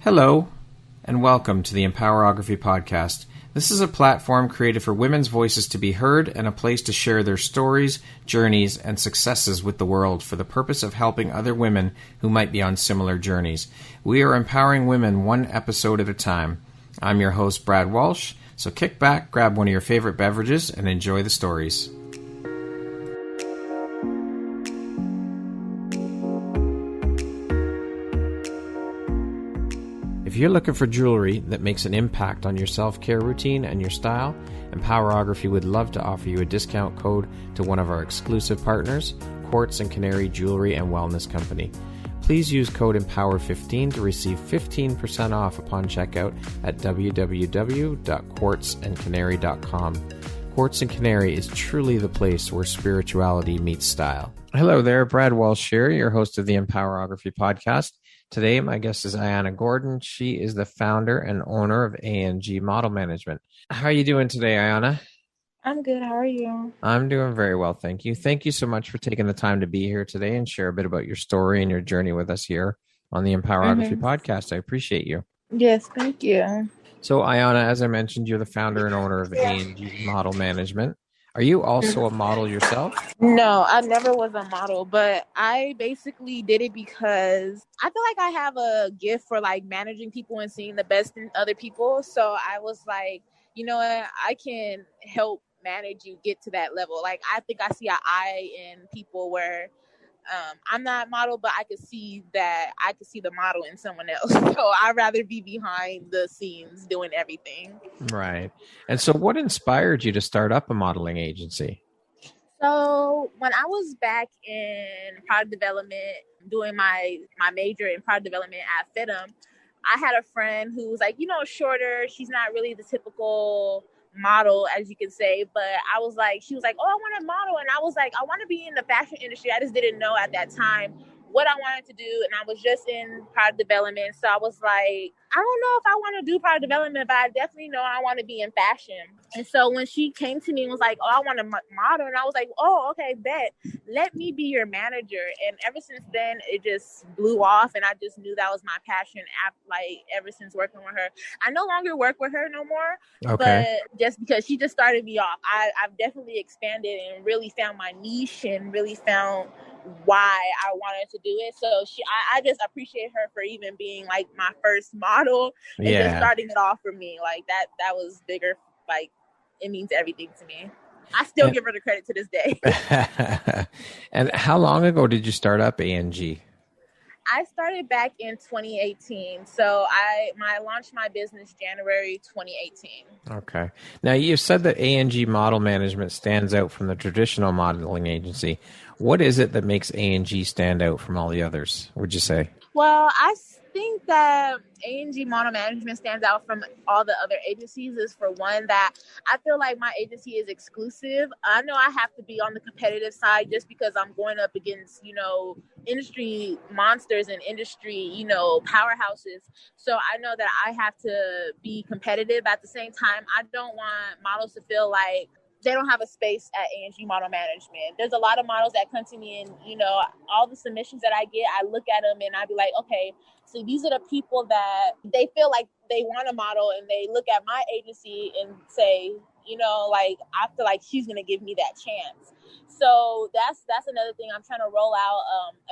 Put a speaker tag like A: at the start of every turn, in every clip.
A: Hello, and welcome to the Empowerography Podcast. This is a platform created for women's voices to be heard and a place to share their stories, journeys, and successes with the world for the purpose of helping other women who might be on similar journeys. We are empowering women one episode at a time. I'm your host, Brad Walsh, so kick back, grab one of your favorite beverages, and enjoy the stories. If you're looking for jewelry that makes an impact on your self-care routine and your style, Empowerography would love to offer you a discount code to one of our exclusive partners, Quartz and Canary Jewelry and Wellness Company. Please use code EMPOWER15 to receive 15% off upon checkout at www.quartzandcanary.com. Quartz and Canary is truly the place where spirituality meets style. Hello there, Brad Walsh here, your host of the Empowerography Podcast. Today, my guest is Ayana Gordon. She is the founder and owner of A&G Model Management. How are you doing today, Ayana?
B: I'm good. How are you?
A: I'm doing very well, thank you. Thank you so much for taking the time to be here today and share a bit about your story and your journey with us here on the Empowerography Podcast. I appreciate you.
B: Yes, thank you.
A: So, Ayana, as I mentioned, you're the founder and owner of A&G Model Management. Are you also a model yourself?
B: No, I never was a model, but I basically did it because I feel like I have a gift for like managing people and seeing the best in other people. So I was like, you know what, I can help manage you get to that level. Like, I think I see an eye in people where I'm not a model, but I could see the model in someone else. So I'd rather be behind the scenes doing everything.
A: Right. And so what inspired you to start up a modeling agency?
B: So when I was back in product development, doing my major in product development at FITM, I had a friend who was like, shorter. She's not really the typical model, as you can say, but she was like, oh, I want to model. And I was like, I want to be in the fashion industry. I just didn't know at that time what I wanted to do. And I was just in product development. So I was like, I don't know if I want to do product development, but I definitely know I want to be in fashion. And so when she came to me and was like, oh, I want to model. And I was like, oh, okay, bet. Let me be your manager. And ever since then, it just blew off. And I just knew that was my passion, ever since working with her. I no longer work with her no more.
A: Okay.
B: But just because she just started me off, I've definitely expanded and really found my niche and really found why I wanted to do it. So I just appreciate her for even being like my first model and just starting it off for me. Like that was bigger. Like, it means everything to me. I still give her the credit to this day.
A: And how long ago did you start up A&G?
B: I started back in 2018. So I launched my business January 2018.
A: Okay. Now, you said that A&G Model Management stands out from the traditional modeling agency. What is it that makes A&G stand out from all the others, would you say?
B: Well, I think that A&G Model Management stands out from all the other agencies is, for one, that I feel like my agency is exclusive. I know I have to be on the competitive side just because I'm going up against, industry monsters and industry, powerhouses. So I know that I have to be competitive. At the same time, I don't want models to feel like they don't have a space at A&G Model Management. There's a lot of models that come to me and, all the submissions that I get, I look at them and I be like, okay, so these are the people that they feel like they want a model, and they look at my agency and say, I feel like she's going to give me that chance. So that's another thing. I'm trying to roll out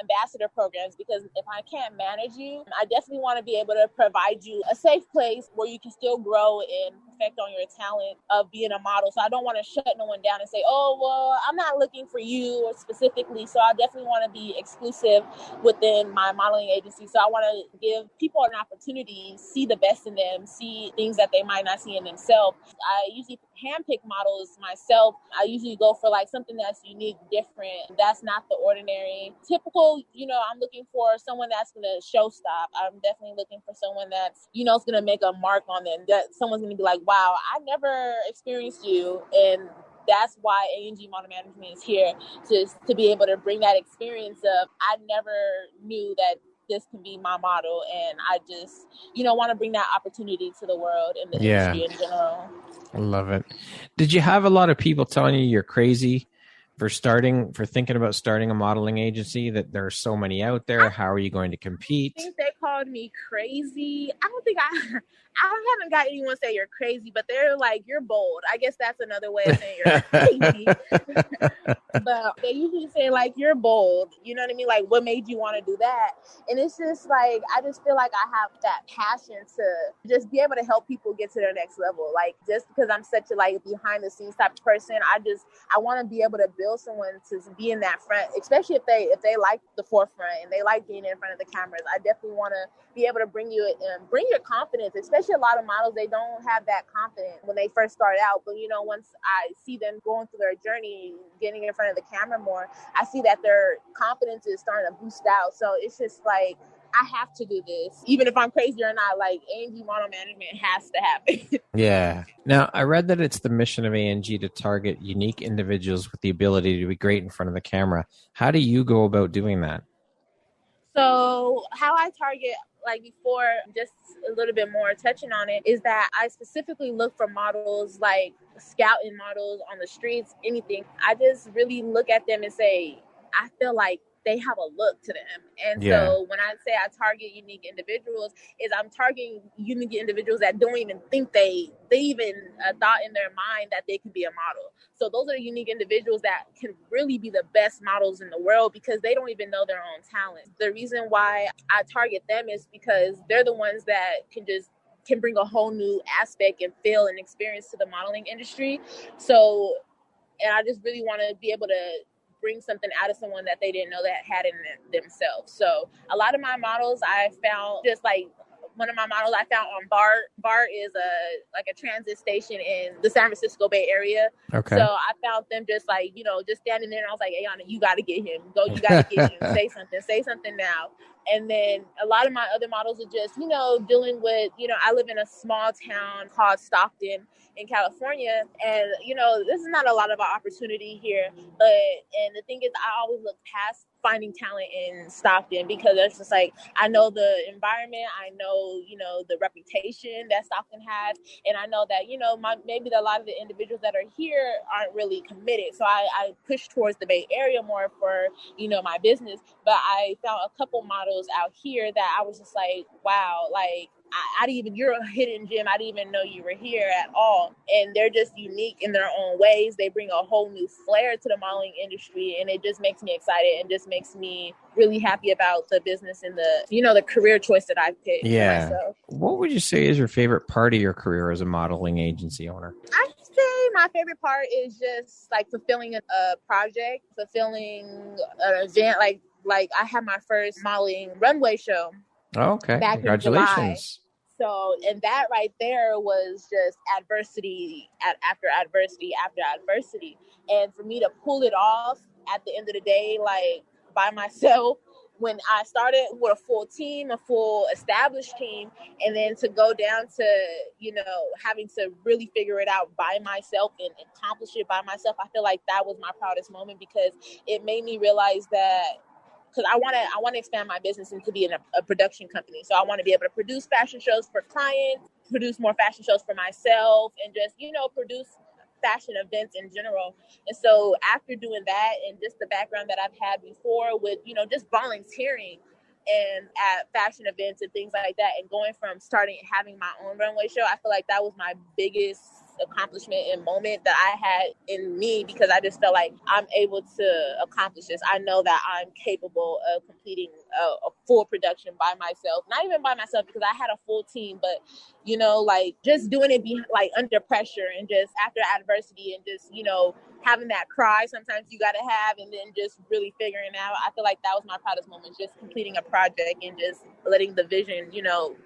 B: ambassador programs, because if I can't manage you, I definitely want to be able to provide you a safe place where you can still grow and perfect on your talent of being a model. So I don't want to shut no one down and say, oh, well, I'm not looking for you specifically. So I definitely want to be exclusive within my modeling agency. So I want to give people an opportunity, see the best in them, see things that they might not see in themselves. I usually handpick models myself. I usually go for like something that's unique, different. That's not the ordinary. Typical, I'm looking for someone that's going to show stop. I'm definitely looking for someone that's, is going to make a mark on them. That someone's going to be like, wow, I never experienced you. And that's why A&G Model Management is here, to be able to bring that experience of, I never knew that this can be my model, and I just, want to bring that opportunity to the world and the industry in general.
A: I love it. Did you have a lot of people telling you you're crazy for thinking about starting a modeling agency, that there are so many out there? How are you going to compete?
B: I think they called me crazy. I don't think I haven't got anyone say you're crazy, but they're like, you're bold. I guess that's another way of saying you're crazy. But they usually say like, you're bold. You know what I mean? Like, what made you want to do that? And it's just like, I just feel like I have that passion to just be able to help people get to their next level. Like, just because I'm such a like behind the scenes type of person, I want to be able to build someone to be in that front, especially if they like the forefront and they like being in front of the cameras. I definitely want to be able to bring your confidence, especially a lot of models, they don't have that confidence when they first start out. But, you know, once I see them going through their journey, getting in front of the camera more, I see that their confidence is starting to boost out. So it's just like, I have to do this. Even if I'm crazy or not, like A&G model management has to happen.
A: Yeah. Now, I read that it's the mission of A&G to target unique individuals with the ability to be great in front of the camera. How do you go about doing that?
B: So how I target, like before, just a little bit more touching on it, is that I specifically look for models, like scouting models on the streets, anything. I just really look at them and say, I feel like they have a look to them. And so when I say I target unique individuals, is I'm targeting unique individuals that don't even think they even thought in their mind that they could be a model. So those are unique individuals that can really be the best models in the world because they don't even know their own talent. The reason why I target them is because they're the ones that can bring a whole new aspect and feel and experience to the modeling industry. So, and I just really want to be able to bring something out of someone that they didn't know that had in themselves. So a lot of my models I found, just like one of my models I found on BART. BART is a transit station in the San Francisco Bay Area. Okay. So I found them just like, you know, just standing there, and I was like, Ayana, you got to get him. You got to get him. Say something now. And then a lot of my other models are just, you know, dealing with, you know, I live in a small town called Stockton in California. And, you know, this is not a lot of opportunity here. And the thing is, I always look past finding talent in Stockton because it's just like, I know the environment, I know, you know, the reputation that Stockton has. And I know that, you know, maybe a lot of the individuals that are here aren't really committed. So I push towards the Bay Area more for, you know, my business. But I found a couple models out here that I was just like, wow, like, I didn't even, you're a hidden gem. I didn't even know you were here at all. And they're just unique in their own ways. They bring a whole new flair to the modeling industry. And it just makes me excited and just makes me really happy about the business and the, you know, the career choice that I've picked for myself.
A: What would you say is your favorite part of your career as a modeling agency owner?
B: I'd say my favorite part is just like fulfilling a project, fulfilling an event. Like I had my first modeling runway show.
A: Oh, okay.
B: Back
A: Congratulations.
B: in July. So, and that right there was just adversity after adversity after adversity. And for me to pull it off at the end of the day, like by myself, when I started with a full team, a full established team, and then to go down to, you know, having to really figure it out by myself and accomplish it by myself, I feel like that was my proudest moment because it made me realize that, because I want to expand my business into being a production company. So I want to be able to produce fashion shows for clients, produce more fashion shows for myself, and just, you know, produce fashion events in general. And so after doing that and just the background that I've had before with, you know, just volunteering and at fashion events and things like that, and going from having my own runway show, I feel like that was my biggest accomplishment and moment that I had in me, because I just felt like I'm able to accomplish this. I know that I'm capable of completing a full production by myself, not even by myself because I had a full team, but you know, like just doing it like under pressure and just after adversity and just, you know, having that cry sometimes you got to have, and then just really figuring out. I feel like that was my proudest moment, just completing a project and just letting the vision, you know,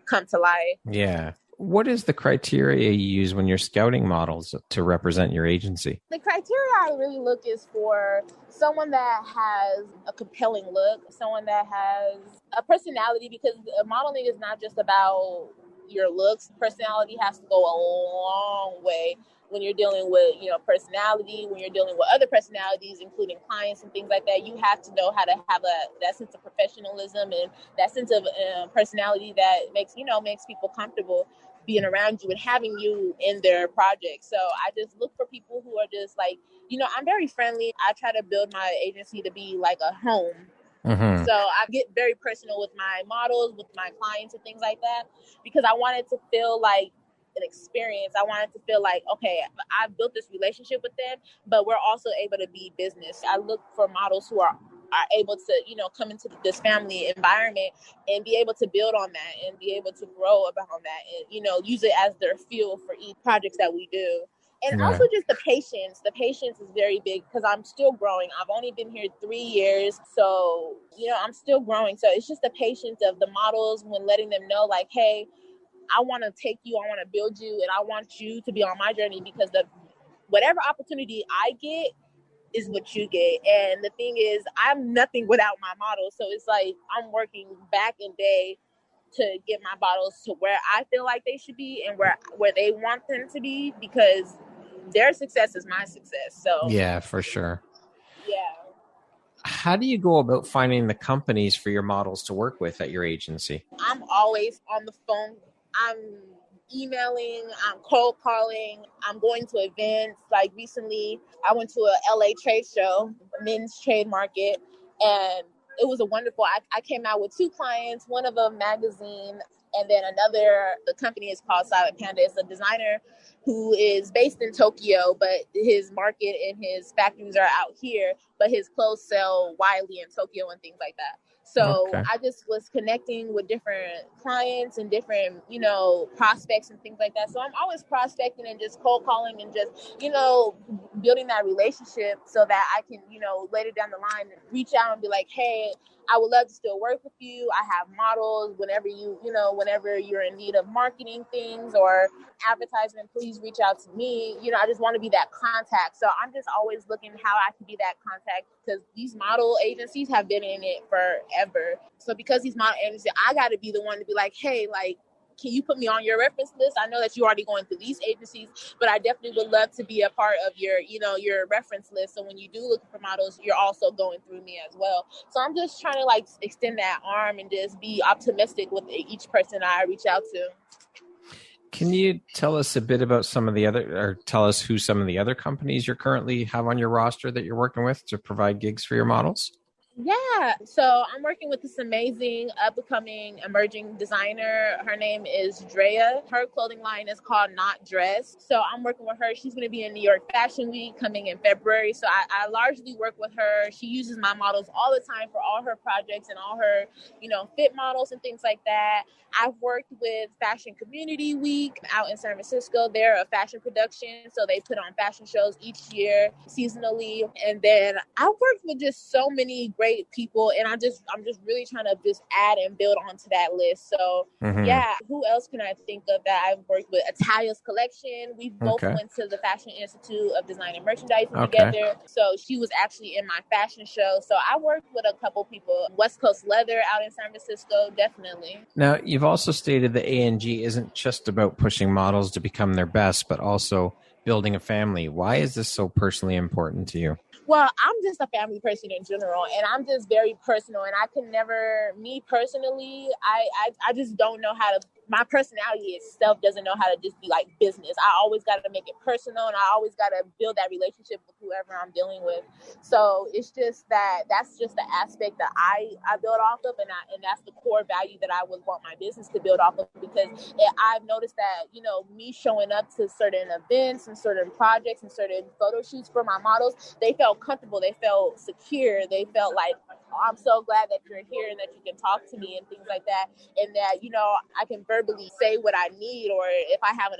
B: come to life.
A: Yeah. What is the criteria you use when you're scouting models to represent your agency?
B: The criteria I really look is for someone that has a compelling look, someone that has a personality, because modeling is not just about your looks. Personality has to go a long way when you're dealing with, you know, personality, when you're dealing with other personalities, including clients and things like that. You have to know how to have that sense of professionalism and that sense of personality that makes people comfortable being around you and having you in their project. So I just look for people who are just like, you know, I'm very friendly. I try to build my agency to be like a home.
A: Mm-hmm.
B: So I get very personal with my models, with my clients and things like that, because I want it to feel like an experience. I want it to feel like, okay, I've built this relationship with them, but we're also able to be business. I look for models who are able to, come into this family environment and be able to build on that and be able to grow about that and, use it as their fuel for each projects that we do. And
A: Right.
B: also just the patience. The patience is very big because I'm still growing. I've only been here 3 years. So, I'm still growing. So it's just the patience of the models when letting them know like, hey, I want to take you, I want to build you, and I want you to be on my journey because whatever opportunity I get is what you get. And the thing is, I'm nothing without my models. So it's like I'm working back in day to get my bottles to where I feel like they should be and where they want them to be, because their success is my success. So
A: Yeah, for sure.
B: yeah.
A: How do you go about finding the companies for your models to work with at your agency?
B: I'm always on the phone. I'm emailing, I'm cold calling, I'm going to events. Like recently, I went to a LA trade show, men's trade market, and it was a wonderful. I came out with 2 clients, one of a magazine, and then another. The company is called Silent Panda. It's a designer who is based in Tokyo, but his market and his factories are out here, but his clothes sell widely in Tokyo and things like that. So
A: Okay.
B: I just was connecting with different clients and different, prospects and things like that. So I'm always prospecting and just cold calling and just, building that relationship so that I can, later down the line reach out and be like, hey, I would love to still work with you. I have models whenever whenever you're in need of marketing things or advertisement, please reach out to me. I just want to be that contact. So I'm just always looking how I can be that contact because these model agencies have been in it forever. So because these model agencies, I got to be the one to be like, hey, like, can you put me on your reference list? I know that you're already going through these agencies, but I definitely would love to be a part of your, your reference list. So when you do look for models, you're also going through me as well. So I'm just trying to like extend that arm and just be optimistic with each person I reach out to.
A: Can you tell us a bit about some of the other, or tell us who some of the other companies you currently have on your roster that you're working with to provide gigs for your models?
B: Yeah, so I'm working with this amazing up-and-coming emerging designer. Her name is Drea. Her clothing line is called Not Dress. So I'm working with her. She's going to be in New York Fashion Week coming in February. So I largely work with her. She uses my models all the time for all her projects and all her, fit models and things like that. I've worked with Fashion Community Week out in San Francisco. They're a fashion production, so they put on fashion shows each year seasonally. And then I've worked with just so many great people, and I'm just really trying to just add and build onto that list. So yeah, who else can I think of that I've worked with? Atalia's Collection. We both went to the Fashion Institute of Design and Merchandising together. So she was actually in my fashion show. So I worked with a couple people. West Coast Leather out in San Francisco, definitely.
A: Now, you've also stated that A&G isn't just about pushing models to become their best, but also building a family. Why is this so personally important to you?
B: Well, I'm just a family person in general, and I'm just very personal, and I can never, me personally, I just don't know how to, my personality itself doesn't know how to just be like business. I always got to make it personal, and I always got to build that relationship with whoever I'm dealing with. So it's just that's just the aspect that I build off of, and that's the core value that I would want my business to build off of, because I've noticed that, me showing up to certain events and certain projects and certain photo shoots for my models, they felt comfortable, they felt secure, they felt like, oh, I'm so glad that you're here and that you can talk to me and things like that, and that I can verbally say what I need, or if I have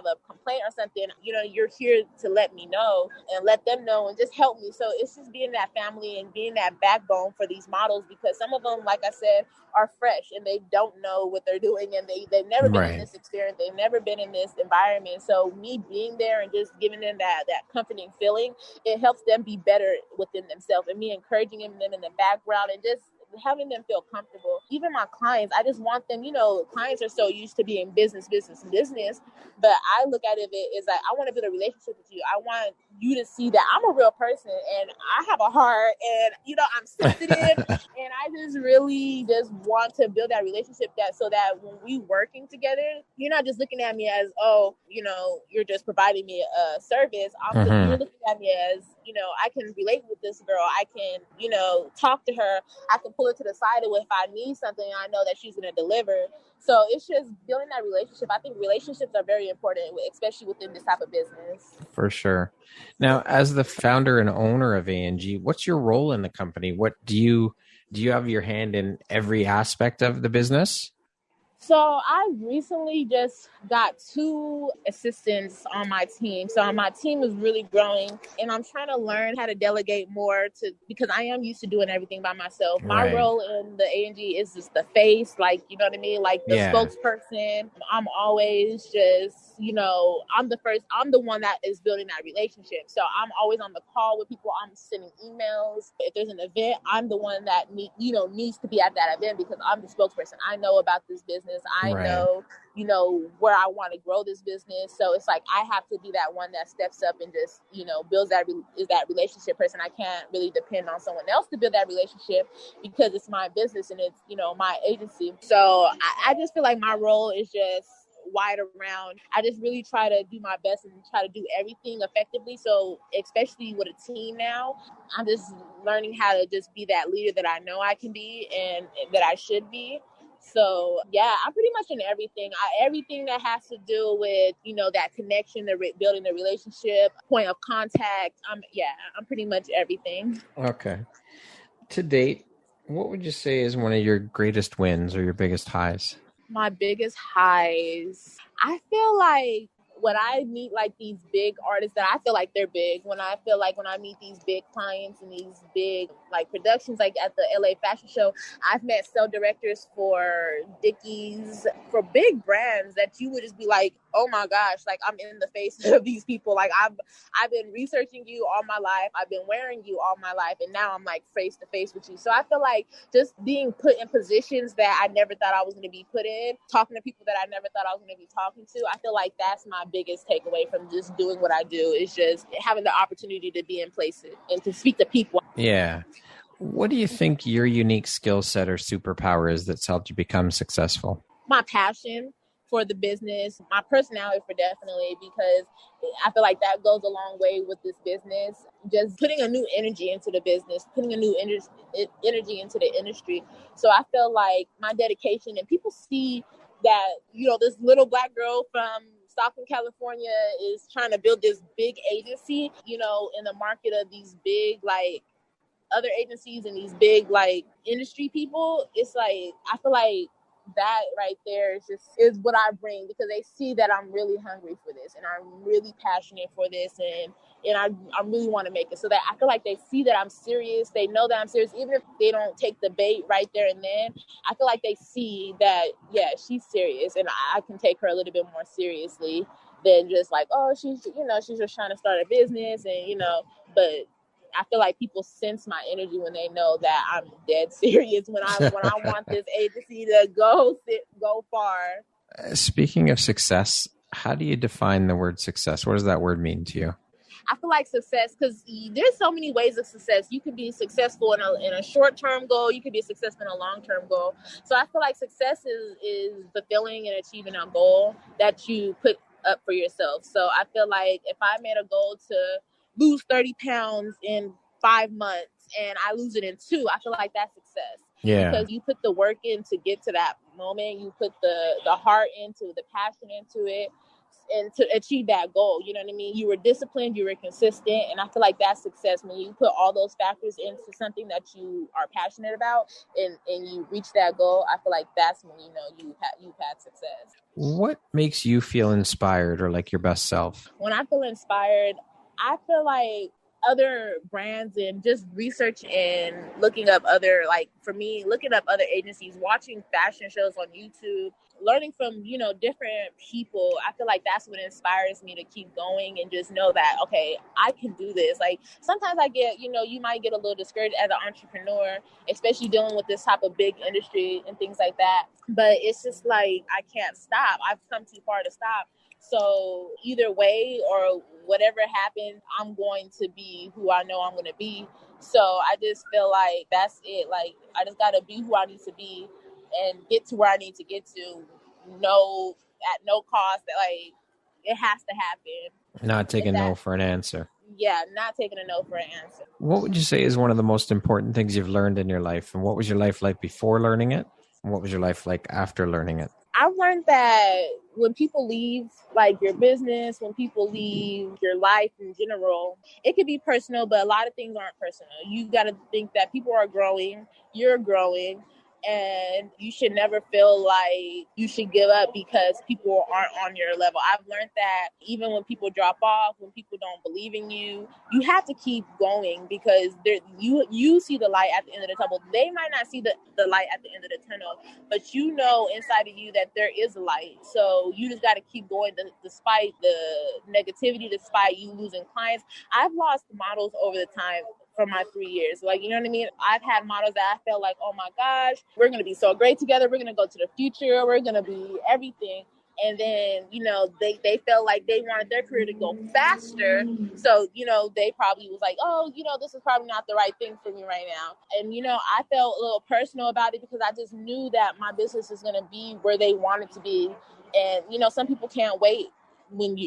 B: a complaint or something, you're here to let me know and let them know and just help me. So it's just being that family and being that backbone for these models, because some of them, like I said, are fresh and they don't know what they're doing, and they've never been in this experience, they've never been in this environment. So me being there and just giving them that comforting feeling, it helps them be better within themselves, and me encouraging them in the background and just having them feel comfortable. Even my clients, I just want them, clients are so used to being business, but I look at it as like, I want to build a relationship with you. I want you to see that I'm a real person and I have a heart and, I'm sensitive and I just really just want to build that relationship so that when we working together, you're not just looking at me as, oh, you're just providing me a service. You're looking at me as, I can relate with this girl. I can, talk to her. I can pull her to the side if I need something. I know that she's going to deliver. So it's just building that relationship. I think relationships are very important, especially within this type of business.
A: For sure. Now, as the founder and owner of A&G, what's your role in the company? What do you have your hand in every aspect of the business?
B: So I recently just got 2 assistants on my team. So my team is really growing and I'm trying to learn how to delegate more because I am used to doing everything by myself. My role in the A&G is just the face, like, you know what I mean? Like the spokesperson. I'm always just, I'm the one that is building that relationship. So I'm always on the call with people. I'm sending emails. If there's an event, I'm the one that needs to be at that event because I'm the spokesperson. I know about this business. I know, where I want to grow this business. So it's like I have to be that one that steps up and just, builds that relationship person. I can't really depend on someone else to build that relationship because it's my business and it's, my agency. So I just feel like my role is just wide around. I just really try to do my best and try to do everything effectively. So especially with a team now, I'm just learning how to just be that leader that I know I can be and that I should be. So, yeah, I'm pretty much in everything. Everything that has to do with, that connection, building the relationship, point of contact. I'm pretty much everything.
A: Okay. To date, what would you say is one of your greatest wins or your biggest highs?
B: My biggest highs, I feel like when I meet like these big artists that I feel like they're big, when I meet these big clients and these big like productions, like at the LA Fashion Show, I've met sales directors for Dickies, for big brands that you would just be like, oh my gosh, like I'm in the face of these people. Like I've been researching you all my life. I've been wearing you all my life. And now I'm like face to face with you. So I feel like just being put in positions that I never thought I was going to be put in, talking to people that I never thought I was going to be talking to. I feel like that's my biggest takeaway from just doing what I do is just having the opportunity to be in places and to speak to people.
A: Yeah. What do you think your unique skill set or superpower is that's helped you become successful?
B: My passion for the business, my personality for definitely, because I feel like that goes a long way with this business. Just putting a new energy into the business, putting a new energy into the industry. So I feel like my dedication, and people see that, this little Black girl from Stockton, California is trying to build this big agency, in the market of these big, like, other agencies and these big, like, industry people. It's like, I feel like that right there is what I bring, because they see that I'm really hungry for this and I'm really passionate for this and I really want to make it, so that I feel like they see that I'm serious. They know that I'm serious, even if they don't take the bait right there and then. I feel like they see that, yeah, she's serious and I can take her a little bit more seriously than just like, oh, she's just trying to start a business and, but I feel like people sense my energy when they know that I'm dead serious when I want this agency to go far.
A: Speaking of success, how do you define the word success? What does that word mean to you?
B: I feel like success, because there's so many ways of success. You could be successful in a short-term goal. You could be successful in a long-term goal. So I feel like success is fulfilling and achieving a goal that you put up for yourself. So I feel like if I made a goal to lose 30 pounds in 5 months and I lose it in 2, I feel like that's success.
A: Yeah.
B: Because you put the work in to get to that moment. You put the heart into, the passion into it, and to achieve that goal. You know what I mean? You were disciplined, you were consistent, and I feel like that's success. When you put all those factors into something that you are passionate about and you reach that goal, I feel like that's when you've had success.
A: What makes you feel inspired or like your best self?
B: When I feel inspired, I feel like other brands and just research and looking up other, like for me, looking up other agencies, watching fashion shows on YouTube, learning from, different people. I feel like that's what inspires me to keep going and just know that, okay, I can do this. Like sometimes I get, you might get a little discouraged as an entrepreneur, especially dealing with this type of big industry and things like that. But it's just like, I can't stop. I've come too far to stop. So either way or whatever happens, I'm going to be who I know I'm going to be. So I just feel like that's it. Like I just got to be who I need to be and get to where I need to get to. No, at no cost. That like it has to happen.
A: Not taking no for an answer.
B: Yeah, not taking a no for an answer.
A: What would you say is one of the most important things you've learned in your life? And what was your life like before learning it? And what was your life like after learning it?
B: I've learned that when people leave, like your business, when people leave your life in general, it could be personal, but a lot of things aren't personal. You got to think that people are growing, you're growing, and you should never feel like you should give up because people aren't on your level. I've learned that even when people drop off, when people don't believe in you, you have to keep going because you see the light at the end of the tunnel. They might not see the light at the end of the tunnel, but you know inside of you that there is a light. So you just got to keep going despite the negativity, despite you losing clients. I've lost models over the time for my 3 years. Like, you know what I mean? I've had models that I felt like, oh my gosh, we're going to be so great together. We're going to go to the future. We're going to be everything. And then, they felt like they wanted their career to go faster. So, they probably was like, oh, this is probably not the right thing for me right now. And, I felt a little personal about it because I just knew that my business is going to be where they want it to be. And, some people can't wait when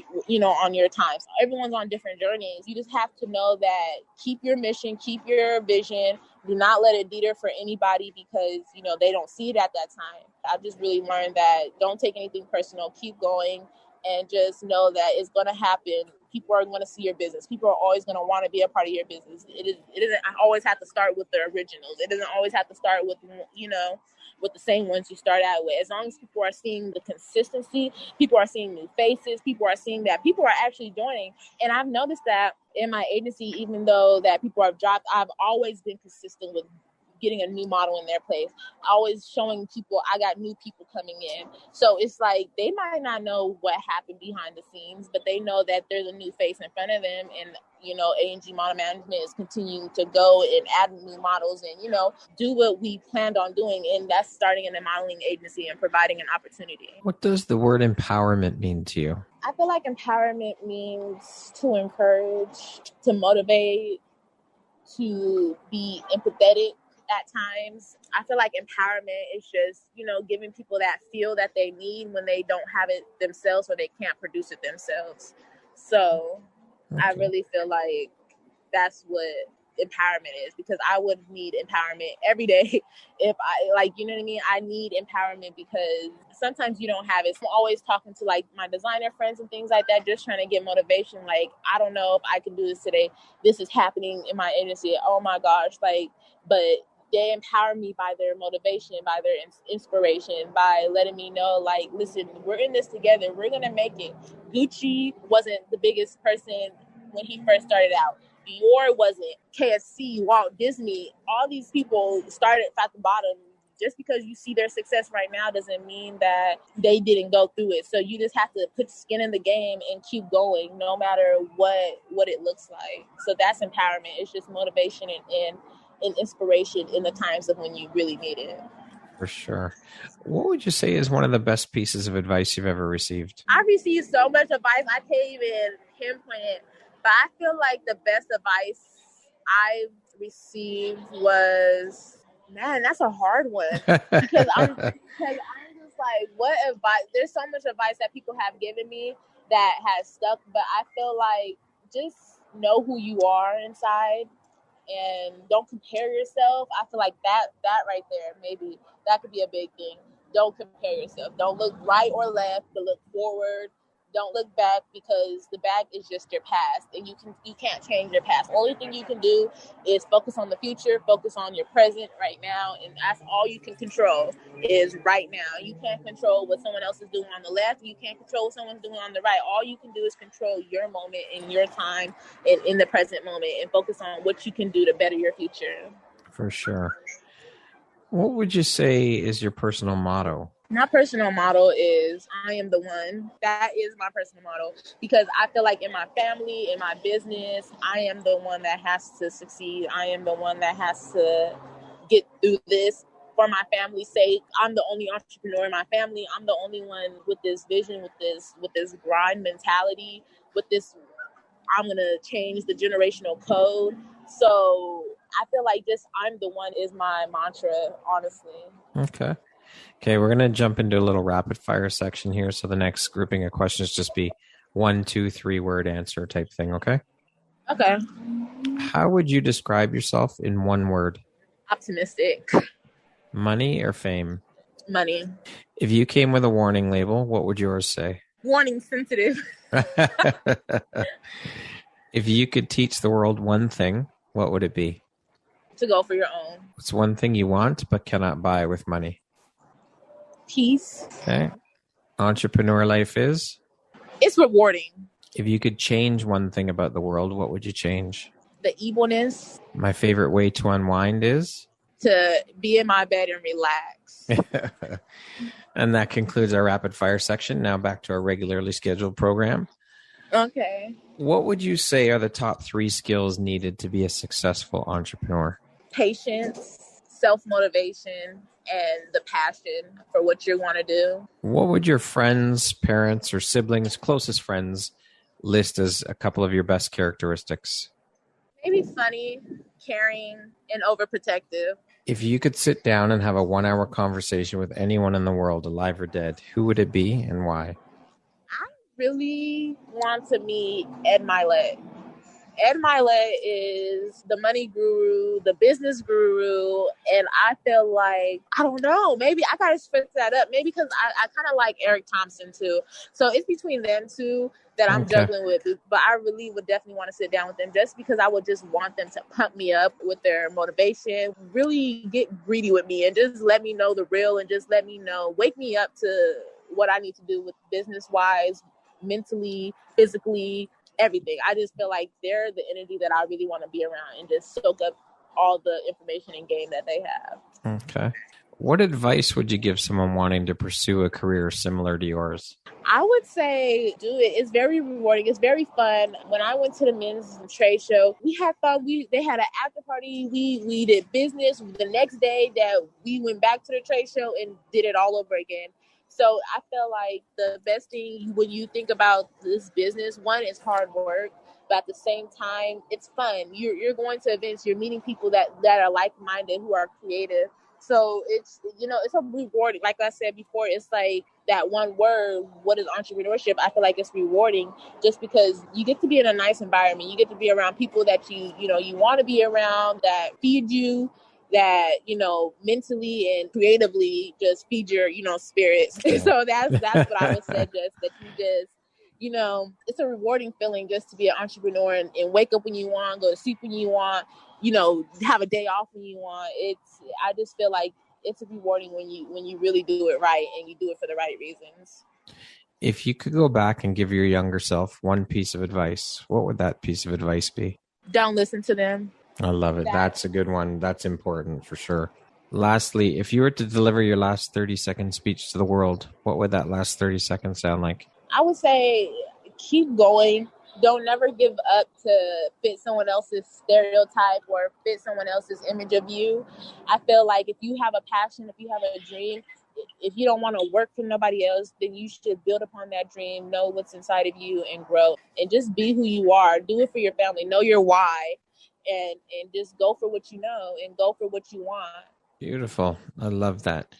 B: on your time. So everyone's on different journeys. You just have to know that keep your mission, keep your vision. Do not let it deter for anybody because, they don't see it at that time. I've just really learned that don't take anything personal. Keep going and just know that it's going to happen. People are going to see your business. People are always going to want to be a part of your business. It doesn't always have to start with the originals. It doesn't always have to start with, with the same ones you start out with. As long as people are seeing the consistency, people are seeing new faces, people are seeing that people are actually joining. And I've noticed that in my agency, even though that people have dropped, I've always been consistent with getting a new model in their place, always showing people I got new people coming in. So it's like they might not know what happened behind the scenes, but they know that there's a new face in front of them. And, A&G Model Management is continuing to go and add new models and, do what we planned on doing. And that's starting in a modeling agency and providing an opportunity.
A: What does the word empowerment mean to you?
B: I feel like empowerment means to encourage, to motivate, to be empathetic. At times, I feel like empowerment is just, giving people that feel that they need when they don't have it themselves or they can't produce it themselves. So okay. I really feel like that's what empowerment is because I would need empowerment every day if I you know what I mean? I need empowerment because sometimes you don't have it. So I'm always talking to like my designer friends and things like that, just trying to get motivation. Like, I don't know if I can do this today. This is happening in my agency. Oh my gosh. But they empower me by their motivation, by their inspiration, by letting me know, like, listen, we're in this together. We're going to make it. Gucci wasn't the biggest person when he first started out. Dior wasn't. KFC, Walt Disney, all these people started at the bottom. Just because you see their success right now doesn't mean that they didn't go through it. So you just have to put skin in the game and keep going no matter what it looks like. So that's empowerment. It's just motivation and inspiration in the times of when you really need it.
A: For sure. What would you say is one of the best pieces of advice you've ever received?
B: I've received so much advice, I can't even pinpoint it. But I feel like the best advice I've received was, man, that's a hard one. because I'm just like, what advice? There's so much advice that people have given me that has stuck. But I feel like just know who you are inside. And don't compare yourself. I feel like that right there, maybe that could be a big thing. Don't compare yourself. Don't look right or left, but look forward. Don't look back, because the back is just your past, and you can't change your past. Only thing you can do is focus on the future, focus on your present right now, and that's all you can control is right now. You can't control what someone else is doing on the left. You can't control what someone's doing on the right. All you can do is control your moment and your time in the present moment, and focus on what you can do to better your future.
A: For sure. What would you say is your personal motto?
B: My personal motto is I am the one. That is my personal motto, because I feel like in my family, in my business, I am the one that has to succeed. I am the one that has to get through this for my family's sake. I'm the only entrepreneur in my family. I'm the only one with this vision, with this grind mentality, with this I'm going to change the generational code. So I feel like just I'm the one is my mantra, honestly.
A: Okay, we're going to jump into a little rapid fire section here. So the next grouping of questions just be 1, 2, 3 word answer type thing, okay?
B: Okay.
A: How would you describe yourself in one word?
B: Optimistic.
A: Money or fame?
B: Money.
A: If you came with a warning label, what would yours say?
B: Warning, sensitive.
A: If you could teach the world one thing, what would it be?
B: To go for your own.
A: What's one thing you want but cannot buy with money?
B: Peace.
A: Okay. Entrepreneur life is?
B: It's rewarding.
A: If you could change one thing about the world, what would you change?
B: The evilness.
A: My favorite way to unwind is?
B: To be in my bed and relax.
A: And that concludes our rapid fire section. Now back to our regularly scheduled program.
B: Okay.
A: What would you say are the top 3 skills needed to be a successful entrepreneur?
B: Patience, self-motivation, and the passion for what you want to do.
A: What would your friends, parents, or siblings, closest friends, list as a couple of your best characteristics?
B: Maybe funny, caring, and overprotective.
A: If you could sit down and have a 1-hour conversation with anyone in the world, alive or dead, who would it be and why?
B: I really want to meet Ed Milet. Ed Milet is the money guru, the business guru, and I feel like, I don't know, maybe I gotta switch that up. Maybe because I kind of like Eric Thompson too. So it's between them two that I'm juggling with. But I really would definitely want to sit down with them, just because I would just want them to pump me up with their motivation, really get greedy with me and just let me know the real, and just let me know, wake me up to what I need to do with business-wise, mentally, physically, everything. I just feel like they're the energy that I really want to be around and just soak up all the information and game that they have.
A: Okay. What advice would you give someone wanting to pursue a career similar to yours?
B: I would say do it. It's very rewarding. It's very fun. When I went to the men's trade show, we had fun. They had an after party. We did business. The next day that we went back to the trade show and did it all over again. So I feel like the best thing when you think about this business, one, is hard work, but at the same time, it's fun. You're going to events, you're meeting people that are like-minded, who are creative. So it's, it's a rewarding. Like I said before, it's like that one word, what is entrepreneurship? I feel like it's rewarding just because you get to be in a nice environment. You get to be around people that you want to be around, that feed you, that, mentally and creatively just feed your, spirits. So that's what I would say, just that you just, it's a rewarding feeling just to be an entrepreneur and wake up when you want, go to sleep when you want, have a day off when you want. I just feel like it's rewarding when you really do it right and you do it for the right reasons.
A: If you could go back and give your younger self one piece of advice, what would that piece of advice be?
B: Don't listen to them.
A: I love it. That's a good one. That's important for sure. Lastly, if you were to deliver your last 30-second speech to the world, what would that last 30 seconds sound like?
B: I would say keep going. Don't never give up to fit someone else's stereotype or fit someone else's image of you. I feel like if you have a passion, if you have a dream, if you don't want to work for nobody else, then you should build upon that dream, know what's inside of you, and grow. And just be who you are. Do it for your family. Know your why. And just go for what you know and go for what you want.
A: Beautiful. I love that.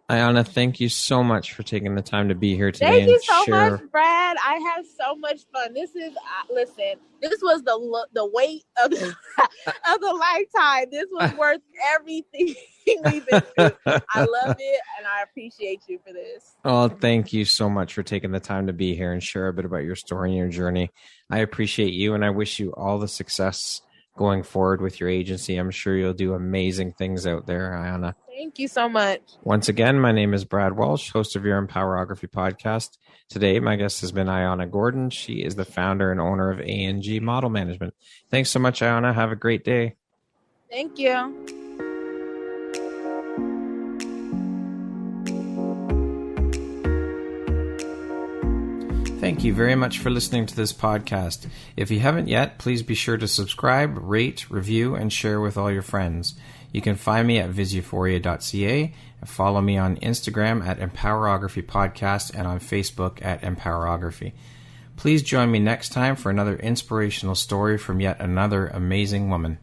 A: Ayana, thank you so much for taking the time to be here today.
B: Thank you so much, Brad. I had so much fun. This is listen. This was the wait of the, of the lifetime. This was worth everything we've been through. I love it, and I appreciate you for this.
A: Oh, thank you so much for taking the time to be here and share a bit about your story and your journey. I appreciate you, and I wish you all the success going forward with your agency. I'm sure you'll do amazing things out there, Ayana.
B: Thank you so much.
A: Once again, my name is Brad Walsh, host of your Empowerography podcast. Today, my guest has been Ayana Gordon. She is the founder and owner of ANG Model Management. Thanks so much, Ayana. Have a great day.
B: Thank you.
A: Thank you very much for listening to this podcast. If you haven't yet, please be sure to subscribe, rate, review, and share with all your friends. You can find me at visuphoria.ca and follow me on Instagram at Empowerography Podcast and on Facebook at Empowerography. Please join me next time for another inspirational story from yet another amazing woman.